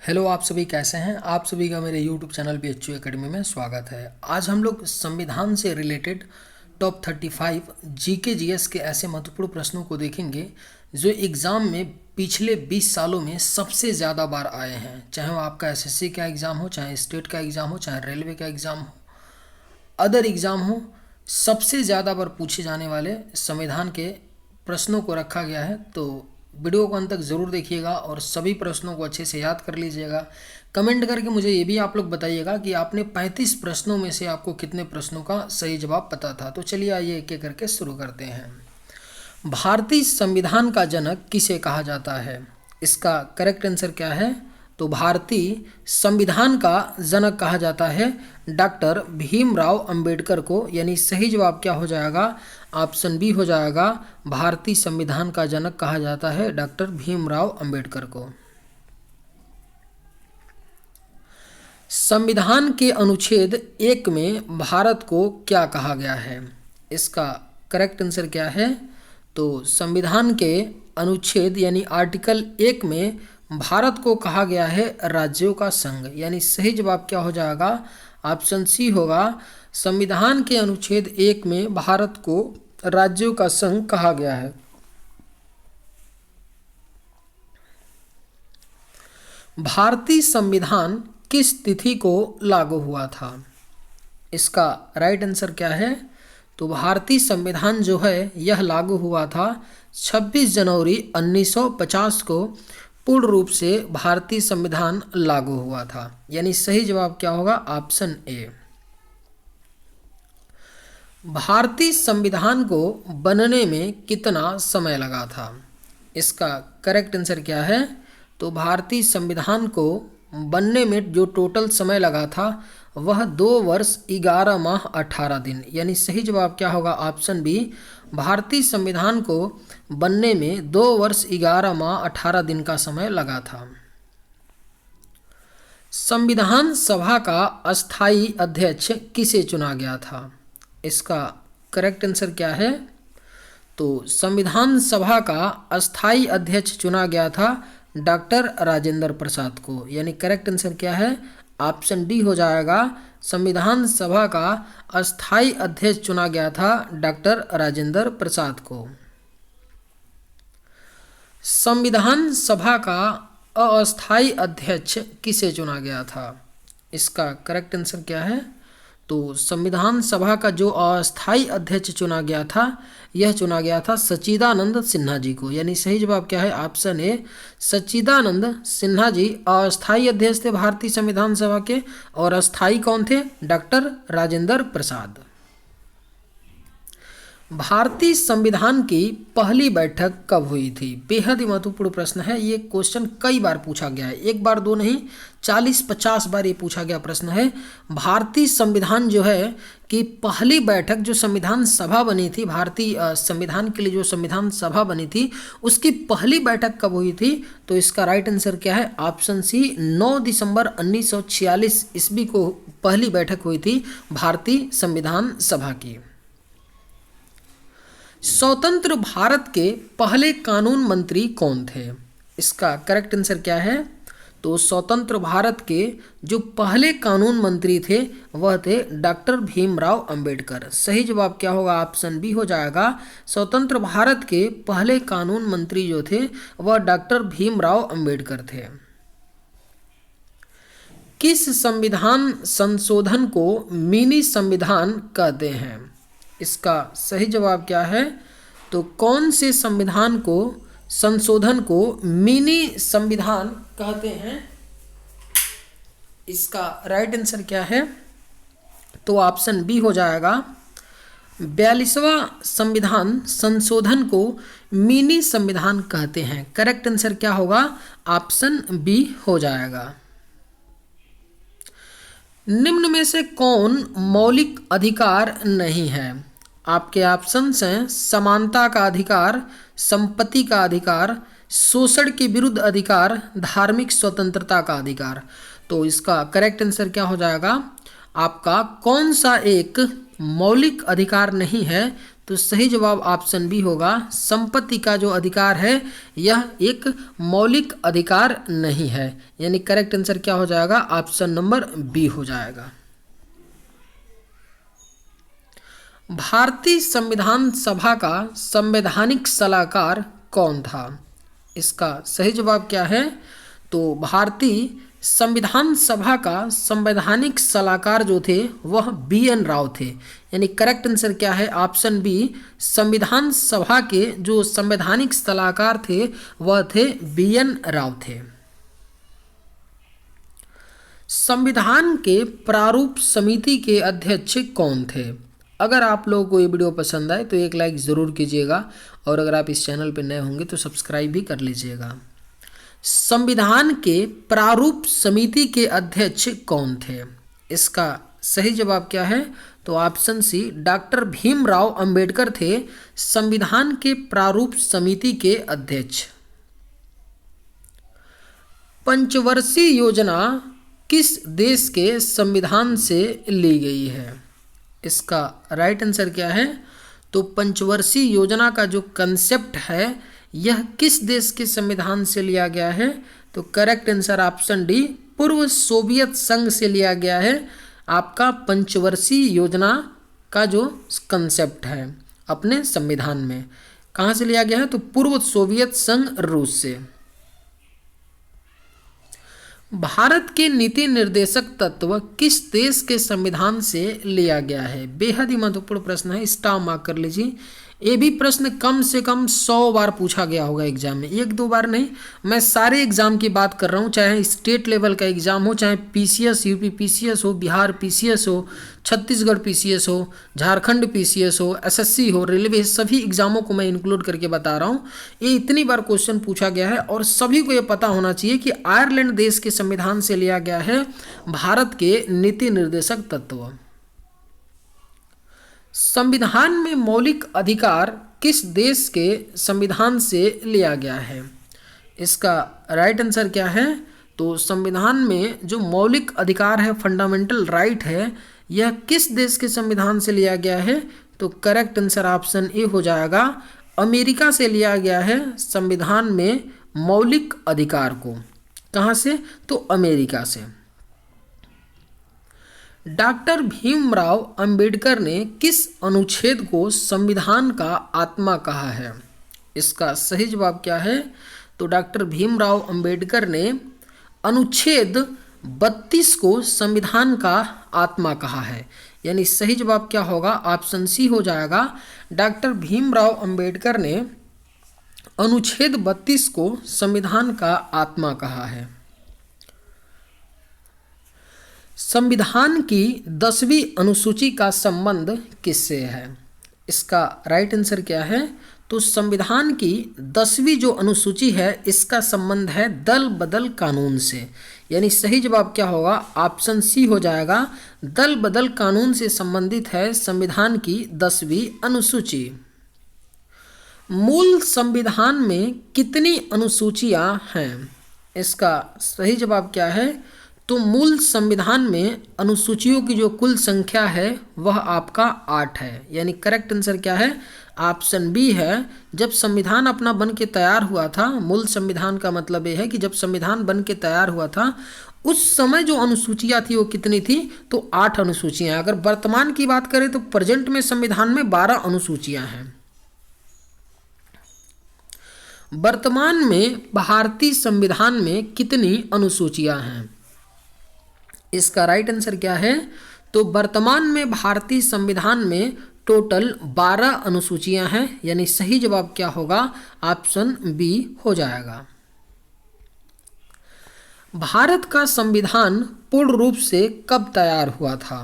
Hello, आप सभी कैसे हैं। आप सभी का मेरे यूट्यूब चैनल BHU एकेडमी में स्वागत है। आज हम लोग संविधान से रिलेटेड टॉप 35 जीके जीएस के ऐसे महत्वपूर्ण प्रश्नों को देखेंगे जो एग्ज़ाम में पिछले 20 सालों में सबसे ज़्यादा बार आए हैं। चाहे वो आपका एसएससी का एग्ज़ाम हो, चाहे स्टेट का एग्ज़ाम हो, चाहे रेलवे का एग्ज़ाम हो, अदर एग्ज़ाम हो, सबसे ज़्यादा बार पूछे जाने वाले संविधान के प्रश्नों को रखा गया है। तो वीडियो को अंत तक ज़रूर देखिएगा और सभी प्रश्नों को अच्छे से याद कर लीजिएगा। कमेंट करके मुझे ये भी आप लोग बताइएगा कि आपने 35 प्रश्नों में से आपको कितने प्रश्नों का सही जवाब पता था। तो चलिए आइए एक एक करके शुरू करते हैं। भारतीय संविधान का जनक किसे कहा जाता है? इसका करेक्ट आंसर क्या है? तो भारतीय संविधान का जनक कहा जाता है डॉक्टर भीमराव अंबेडकर को। यानी सही जवाब क्या हो जाएगा? ऑप्शन बी हो जाएगा। भारतीय संविधान का जनक कहा जाता है डॉक्टर भीमराव अंबेडकर को। संविधान के अनुच्छेद 1 में भारत को क्या कहा गया है? इसका करेक्ट आंसर क्या है? तो संविधान के अनुच्छेद यानी आर्टिकल 1 में भारत को कहा गया है राज्यों का संघ। यानी सही जवाब क्या हो जाएगा? ऑप्शन सी होगा। संविधान के अनुच्छेद 1 में भारत को राज्यों का संघ कहा गया है। भारतीय संविधान किस तिथि को लागू हुआ था? इसका राइट आंसर क्या है? तो भारतीय संविधान जो है यह लागू हुआ था 26 जनवरी 1950 को पूर्ण रूप से भारतीय संविधान लागू हुआ था। यानी सही जवाब क्या होगा? Option A. भारतीय संविधान को बनने में कितना समय लगा था? इसका करेक्ट आंसर क्या है? तो भारतीय संविधान को बनने में जो टोटल समय लगा था वह 2 वर्ष 11 माह 18 दिन। यानी सही जवाब क्या होगा? Option B. भारतीय संविधान को बनने में 2 वर्ष 11 माह 18 दिन का समय लगा था। संविधान सभा का अस्थायी अध्यक्ष किसे चुना गया था? इसका करेक्ट आंसर क्या है? तो संविधान सभा का अस्थायी अध्यक्ष चुना गया था डॉक्टर राजेंद्र प्रसाद को। यानी करेक्ट आंसर क्या है? ऑप्शन डी हो जाएगा। संविधान सभा का अस्थायी अध्यक्ष चुना गया था डॉक्टर राजेंद्र प्रसाद को। संविधान सभा का अस्थायी अध्यक्ष किसे चुना गया था? इसका करेक्ट आंसर क्या है? तो संविधान सभा का जो अस्थायी अध्यक्ष चुना गया था यह चुना गया था सच्चिदानंद सिन्हा जी को। यानी सही जवाब क्या है? Option A. सच्चिदानंद सिन्हा जी अस्थायी अध्यक्ष थे भारतीय संविधान सभा के, और अस्थायी कौन थे? डॉक्टर राजेंद्र प्रसाद। भारतीय संविधान की पहली बैठक कब हुई थी? बेहद ही महत्वपूर्ण प्रश्न है। ये क्वेश्चन कई बार पूछा गया है, एक बार दो नहीं 40-50 बार ये पूछा गया प्रश्न है। भारतीय संविधान जो है कि पहली बैठक जो संविधान सभा बनी थी, भारतीय संविधान के लिए जो संविधान सभा बनी थी उसकी पहली बैठक कब हुई थी? तो इसका राइट आंसर क्या है? Option C. 9 दिसंबर 1946 ईस्वी को पहली बैठक हुई थी भारतीय संविधान सभा की। स्वतंत्र भारत के पहले कानून मंत्री कौन थे? इसका करेक्ट आंसर क्या है? तो स्वतंत्र भारत के जो पहले कानून मंत्री थे वह थे डॉक्टर भीमराव अंबेडकर। सही जवाब क्या होगा? ऑप्शन बी हो जाएगा। स्वतंत्र भारत के पहले कानून मंत्री जो थे वह डॉक्टर भीमराव अंबेडकर थे। किस संविधान संशोधन को मिनी संविधान कहते हैं? इसका सही जवाब क्या है? तो कौन से संविधान को संशोधन को मिनी संविधान कहते हैं? इसका राइट आंसर क्या है? तो ऑप्शन बी हो जाएगा। 42वां संविधान संशोधन को मिनी संविधान कहते हैं। करेक्ट आंसर क्या होगा? ऑप्शन बी हो जाएगा। निम्न में से कौन मौलिक अधिकार नहीं है? आपके ऑप्शंस हैं समानता का अधिकार, संपत्ति का अधिकार, शोषण के विरुद्ध अधिकार, धार्मिक स्वतंत्रता का अधिकार। तो इसका करेक्ट आंसर क्या हो जाएगा? आपका कौन सा एक मौलिक अधिकार नहीं है? तो सही जवाब ऑप्शन बी होगा। संपत्ति का जो अधिकार है यह एक मौलिक अधिकार नहीं है, यानी करेक्ट आंसर क्या हो जाएगा, ऑप्शन नंबर बी हो जाएगा। भारतीय संविधान सभा का संवैधानिक सलाहकार कौन था? इसका सही जवाब क्या है? तो भारतीय संविधान सभा का संवैधानिक सलाहकार जो थे वह BN राव थे, यानी करेक्ट आंसर क्या है, ऑप्शन बी। संविधान सभा के जो संवैधानिक सलाहकार थे वह थे BN राव थे। संविधान के प्रारूप समिति के अध्यक्ष कौन थे? अगर आप लोगों को ये वीडियो पसंद आए तो एक लाइक ज़रूर कीजिएगा, और अगर आप इस चैनल पर नए होंगे तो सब्सक्राइब भी कर लीजिएगा। संविधान के प्रारूप समिति के अध्यक्ष कौन थे? इसका सही जवाब क्या है? तो option C, doctor Bhimrao Ambedkar थे संविधान के प्रारूप समिति के अध्यक्ष। पंचवर्षीय योजना किस देश के संविधान से ली गई है? इसका राइट आंसर क्या है? तो पंचवर्षीय योजना का जो कंसेप्ट है यह किस देश के संविधान से लिया गया है? तो करेक्ट आंसर ऑप्शन डी, पूर्व सोवियत संघ से लिया गया है। आपका पंचवर्षीय योजना का जो कंसेप्ट है अपने संविधान में कहाँ से लिया गया है? तो पूर्व सोवियत संघ रूस से। भारत के नीति निर्देशक तत्व किस देश के संविधान से लिया गया है? बेहद ही महत्वपूर्ण प्रश्न है, स्टार मार्क कर लीजिए। ये भी प्रश्न कम से कम 100 बार पूछा गया होगा एग्जाम में, एक दो बार नहीं, मैं सारे एग्जाम की बात कर रहा हूँ, चाहे स्टेट लेवल का एग्जाम हो, चाहे PCS यूपी PCS हो, बिहार PCS हो, छत्तीसगढ़ PCS हो, झारखंड PCS हो, SSC हो, रेलवे, सभी एग्जामों को मैं इंक्लूड करके बता रहा हूँ। ये इतनी बार क्वेश्चन पूछा गया है और सभी को ये पता होना चाहिए कि आयरलैंड देश के संविधान से लिया गया है भारत के नीति निर्देशक तत्व। संविधान में मौलिक अधिकार किस देश के संविधान से लिया गया है? इसका राइट आंसर क्या है? तो संविधान में जो मौलिक अधिकार है, फंडामेंटल राइट है, यह किस देश के संविधान से लिया गया है? तो करेक्ट आंसर ऑप्शन ए हो जाएगा। अमेरिका से लिया गया है संविधान में मौलिक अधिकार को। कहाँ से? तो अमेरिका से। डॉक्टर भीमराव अंबेडकर ने किस अनुच्छेद को संविधान का आत्मा कहा है? इसका सही जवाब क्या है? तो डॉक्टर भीमराव अंबेडकर ने अनुच्छेद 32 को संविधान का आत्मा कहा है, यानी सही जवाब क्या होगा? ऑप्शन सी हो जाएगा। डॉक्टर भीमराव अंबेडकर ने अनुच्छेद 32 को संविधान का आत्मा कहा है। संविधान की 10वीं अनुसूची का संबंध किससे है? इसका राइट आंसर क्या है? तो संविधान की 10वीं जो अनुसूची है इसका संबंध है दल बदल कानून से, यानी सही जवाब क्या होगा? ऑप्शन सी हो जाएगा। दल बदल कानून से संबंधित है संविधान की 10वीं अनुसूची। मूल संविधान में कितनी अनुसूचियां हैं? इसका सही जवाब क्या है? तो मूल संविधान में अनुसूचियों की जो कुल संख्या है वह आपका 8 है, यानी करेक्ट आंसर क्या है? ऑप्शन बी है। जब संविधान अपना बन के तैयार हुआ था, मूल संविधान का मतलब ये है कि जब संविधान बन के तैयार हुआ था उस समय जो अनुसूचियाँ थी वो कितनी थी? तो 8 अनुसूचियाँ। अगर वर्तमान की बात करें तो प्रेजेंट में संविधान में 12 अनुसूचियाँ हैं। वर्तमान में भारतीय संविधान में कितनी अनुसूचियाँ हैं? इसका राइट आंसर क्या है? तो वर्तमान में भारतीय संविधान में टोटल 12 अनुसूचियां हैं, यानी सही जवाब क्या होगा? ऑप्शन बी हो जाएगा। भारत का संविधान पूर्ण रूप से कब तैयार हुआ था?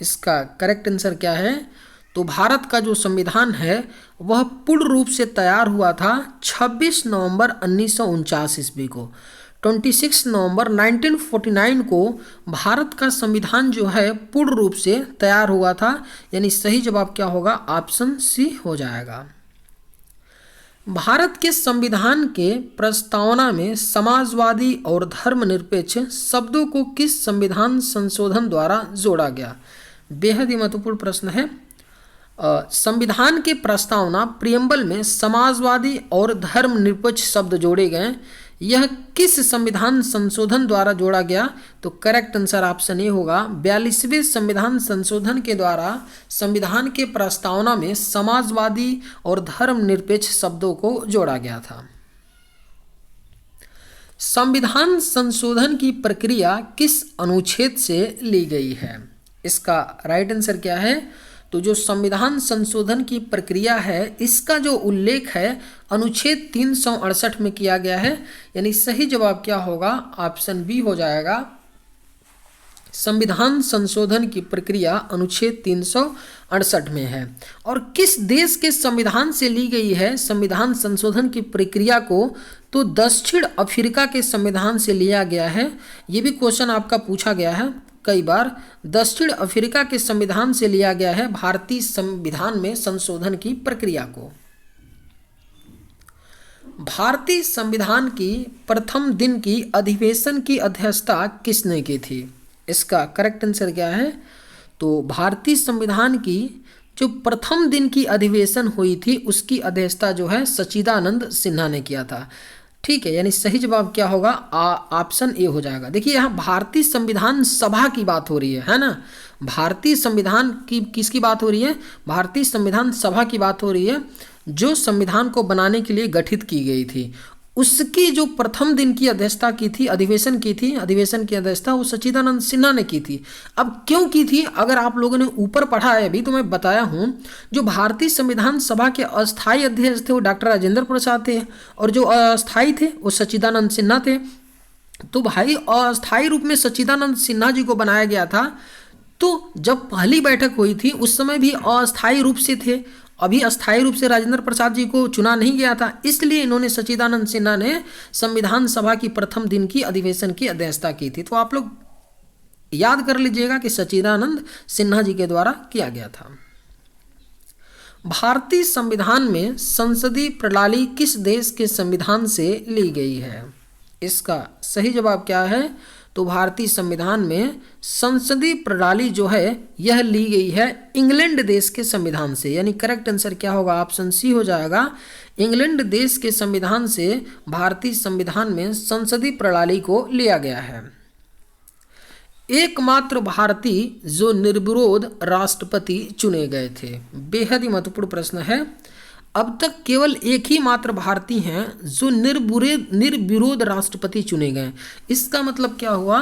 इसका करेक्ट आंसर क्या है? तो भारत का जो संविधान है वह पूर्ण रूप से तैयार हुआ था 26 नवंबर 1949 ईस्वी को। 26 नवंबर 1949 को भारत का संविधान जो है पूर्ण रूप से तैयार हुआ था, यानी सही जवाब क्या होगा? ऑप्शन सी हो जाएगा। भारत के संविधान के प्रस्तावना में समाजवादी और धर्मनिरपेक्ष शब्दों को किस संविधान संशोधन द्वारा जोड़ा गया? बेहद ही महत्वपूर्ण प्रश्न है। संविधान के प्रस्तावना प्रियम्बल में समाजवादी और धर्मनिरपेक्ष शब्द जोड़े गए। यह किस संविधान संशोधन द्वारा जोड़ा गया? तो करेक्ट आंसर ऑप्शन ए होगा। 42वें संविधान संशोधन के द्वारा संविधान के प्रस्तावना में समाजवादी और धर्मनिरपेक्ष शब्दों को जोड़ा गया था। संविधान संशोधन की प्रक्रिया किस अनुच्छेद से ली गई है? इसका राइट आंसर क्या है? तो जो संविधान संशोधन की प्रक्रिया है इसका जो उल्लेख है अनुच्छेद 368 में किया गया है। यानी सही जवाब क्या होगा? ऑप्शन बी हो जाएगा। संविधान संशोधन की प्रक्रिया अनुच्छेद 368 में है। और किस देश के संविधान से ली गई है संविधान संशोधन की प्रक्रिया को? तो दक्षिण अफ्रीका के संविधान से लिया गया है। ये भी क्वेश्चन आपका पूछा गया है कई बार। दक्षिण अफ्रीका के संविधान से लिया गया है भारतीय संविधान में संशोधन की प्रक्रिया को। भारतीय संविधान की प्रथम दिन की अधिवेशन की अध्यक्षता किसने की थी? इसका करेक्ट आंसर क्या है? तो भारतीय संविधान की जो प्रथम दिन की अधिवेशन हुई थी उसकी अध्यक्षता जो है सच्चिदानंद सिन्हा ने किया था। ठीक है, यानी सही जवाब क्या होगा? ऑप्शन ए हो जाएगा। देखिए यहाँ भारतीय संविधान सभा की बात हो रही है ना। भारतीय संविधान की किसकी बात हो रही है? भारतीय संविधान सभा की बात हो रही है जो संविधान को बनाने के लिए गठित की गई थी। उसकी जो प्रथम दिन की अध्यक्षता की थी, अधिवेशन की थी, अधिवेशन की अध्यक्षता वो सच्चिदानंद सिन्हा ने की थी। अब क्यों की थी? अगर आप लोगों ने ऊपर पढ़ा है अभी तो मैं बताया हूँ। जो भारतीय संविधान सभा के अस्थायी अध्यक्ष थे वो डॉक्टर राजेंद्र प्रसाद थे और जो अस्थायी थे वो सच्चिदानंद सिन्हा थे। तो भाई अस्थायी रूप में सच्चिदानंद सिन्हा जी को बनाया गया था। तो जब पहली बैठक हुई थी उस समय भी अस्थायी रूप से थे, अभी अस्थायी रूप से राजेंद्र प्रसाद जी को चुना नहीं गया था, इसलिए इन्होंने सच्चिदानंद सिन्हा ने संविधान सभा की प्रथम दिन की अधिवेशन की अध्यक्षता की थी। तो आप लोग याद कर लीजिएगा कि सच्चिदानंद सिन्हा जी के द्वारा किया गया था। भारतीय संविधान में संसदीय प्रणाली किस देश के संविधान से ली गई है? इसका सही जवाब क्या है? तो भारतीय संविधान में संसदीय प्रणाली जो है यह ली गई है इंग्लैंड देश के संविधान से। यानी करेक्ट आंसर क्या होगा? ऑप्शन सी हो जाएगा। इंग्लैंड देश के संविधान से भारतीय संविधान में संसदीय प्रणाली को लिया गया है। एकमात्र भारतीय जो निर्विरोध राष्ट्रपति चुने गए थे, बेहद ही महत्वपूर्ण प्रश्न है। अब तक केवल एक ही मात्र भारतीय हैं जो निर्विरोध राष्ट्रपति चुने गए। इसका मतलब क्या हुआ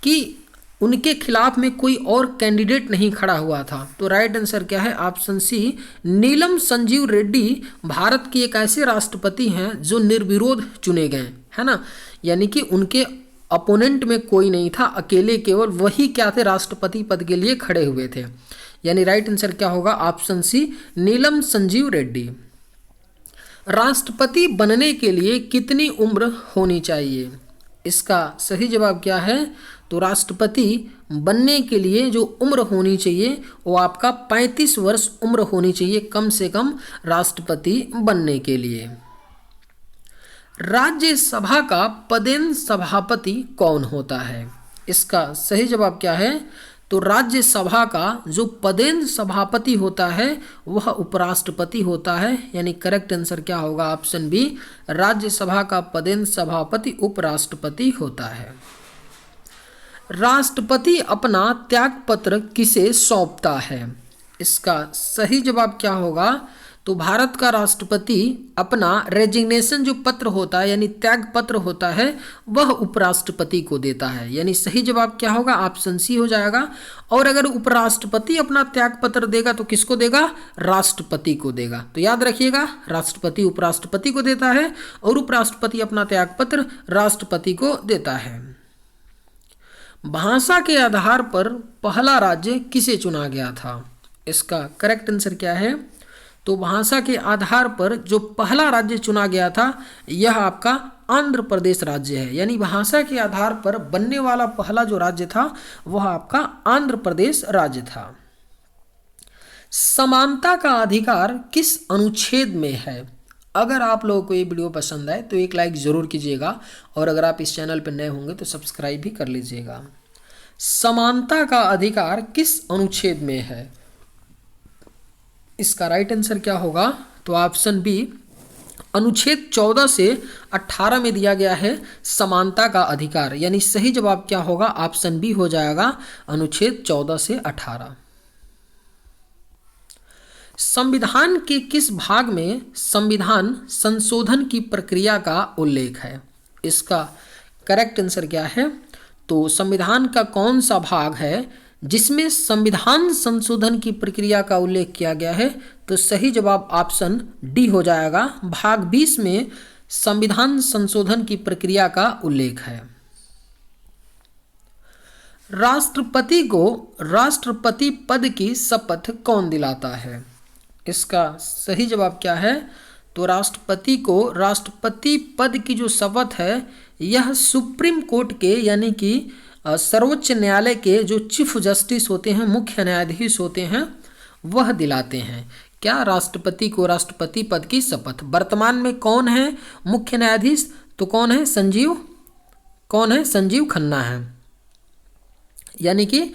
कि उनके खिलाफ में कोई और कैंडिडेट नहीं खड़ा हुआ था। तो राइट आंसर क्या है? ऑप्शन सी, नीलम संजीव रेड्डी भारत के एक ऐसे राष्ट्रपति हैं जो निर्विरोध चुने गए, है ना। यानी कि उनके अपोनेंट में कोई नहीं था, अकेले केवल वही क्या थे? राष्ट्रपति पद के लिए खड़े हुए थे। यानी राइट आंसर क्या होगा? ऑप्शन सी, नीलम संजीव रेड्डी। राष्ट्रपति बनने के लिए कितनी उम्र होनी चाहिए? इसका सही जवाब क्या है? तो राष्ट्रपति बनने के लिए जो उम्र होनी चाहिए वो आपका 35 वर्ष उम्र होनी चाहिए कम से कम राष्ट्रपति बनने के लिए। राज्यसभा का पदेन सभापति कौन होता है? इसका सही जवाब क्या है? तो राज्यसभा का जो पदेन सभापति होता है वह उपराष्ट्रपति होता है। यानी करेक्ट आंसर क्या होगा? ऑप्शन बी, राज्यसभा का पदेन सभापति उपराष्ट्रपति होता है। राष्ट्रपति अपना त्यागपत्र किसे सौंपता है? इसका सही जवाब क्या होगा? तो भारत का राष्ट्रपति अपना रेजिग्नेशन जो पत्र होता है यानी त्याग पत्र होता है वह उपराष्ट्रपति को देता है। यानी सही जवाब क्या होगा? ऑप्शन सी हो जाएगा। और अगर उपराष्ट्रपति अपना त्याग पत्र देगा तो किसको देगा? राष्ट्रपति को देगा। तो याद रखिएगा, राष्ट्रपति उपराष्ट्रपति को देता है और उपराष्ट्रपति अपना त्याग पत्र राष्ट्रपति को देता है। भाषा के आधार पर पहला राज्य किसे चुना गया था? इसका करेक्ट आंसर क्या है? तो भाषा के आधार पर जो पहला राज्य चुना गया था यह आपका आंध्र प्रदेश राज्य है। यानी भाषा के आधार पर बनने वाला पहला जो राज्य था वह आपका आंध्र प्रदेश राज्य था। समानता का अधिकार किस अनुच्छेद में है? अगर आप लोगों को ये वीडियो पसंद आए तो एक लाइक ज़रूर कीजिएगा और अगर आप इस चैनल पर नए होंगे तो सब्सक्राइब भी कर लीजिएगा। समानता का अधिकार किस अनुच्छेद में है? इसका राइट आंसर क्या होगा? तो ऑप्शन बी, अनुच्छेद 14 से 18 में दिया गया है समानता का अधिकार, यानी सही जवाब क्या होगा? ऑप्शन बी हो जाएगा, अनुच्छेद 14 से 18। संविधान के किस भाग में संविधान संशोधन की प्रक्रिया का उल्लेख है? इसका करेक्ट आंसर क्या है? तो संविधान का कौन सा भाग है जिसमें संविधान संशोधन की प्रक्रिया का उल्लेख किया गया है? तो सही जवाब ऑप्शन डी हो जाएगा, भाग 20 में संविधान संशोधन की प्रक्रिया का उल्लेख है। राष्ट्रपति को राष्ट्रपति पद की शपथ कौन दिलाता है? इसका सही जवाब क्या है? तो राष्ट्रपति को राष्ट्रपति पद की जो शपथ है यह सुप्रीम कोर्ट के यानी कि सर्वोच्च न्यायालय के जो चीफ जस्टिस होते हैं, मुख्य न्यायाधीश होते हैं, वह दिलाते हैं। क्या? राष्ट्रपति को राष्ट्रपति पद की शपथ। वर्तमान में कौन है मुख्य न्यायाधीश? तो कौन है? संजीव खन्ना है। यानी कि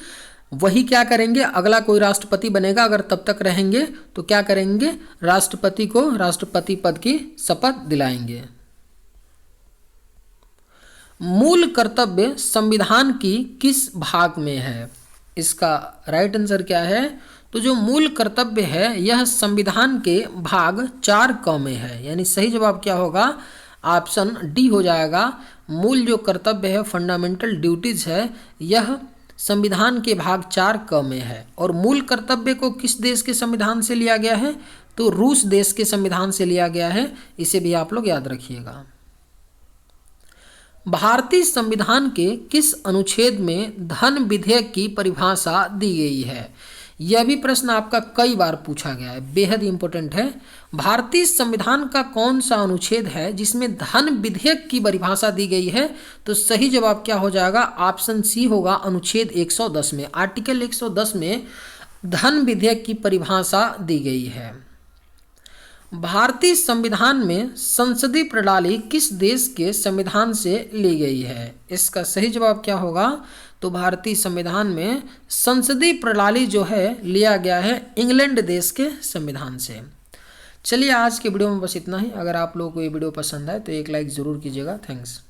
वही क्या करेंगे, अगला कोई राष्ट्रपति बनेगा अगर तब तक रहेंगे तो क्या करेंगे? राष्ट्रपति को राष्ट्रपति पद की शपथ दिलाएंगे। मूल कर्तव्य संविधान की किस भाग में है? इसका राइट आंसर क्या है? तो जो मूल कर्तव्य है यह संविधान के भाग 4 क में है, यानी सही जवाब क्या होगा? ऑप्शन डी हो जाएगा। मूल जो कर्तव्य है, फंडामेंटल ड्यूटीज है, यह संविधान के भाग 4 क में है। और मूल कर्तव्य को किस देश के संविधान से लिया गया है? तो रूस देश के संविधान से लिया गया है, इसे भी आप लोग याद रखिएगा। भारतीय संविधान के किस अनुच्छेद में धन विधेयक की परिभाषा दी गई है? यह भी प्रश्न आपका कई बार पूछा गया है, बेहद इंपॉर्टेंट है। भारतीय संविधान का कौन सा अनुच्छेद है जिसमें धन विधेयक की परिभाषा दी गई है? तो सही जवाब क्या हो जाएगा? ऑप्शन सी होगा, अनुच्छेद 110 में। आर्टिकल 110 में धन विधेयक की परिभाषा दी गई है। भारतीय संविधान में संसदीय प्रणाली किस देश के संविधान से ली गई है? इसका सही जवाब क्या होगा? तो भारतीय संविधान में संसदीय प्रणाली जो है लिया गया है इंग्लैंड देश के संविधान से। चलिए आज के वीडियो में बस इतना ही। अगर आप लोगों को ये वीडियो पसंद आए तो एक लाइक ज़रूर कीजिएगा। थैंक्स।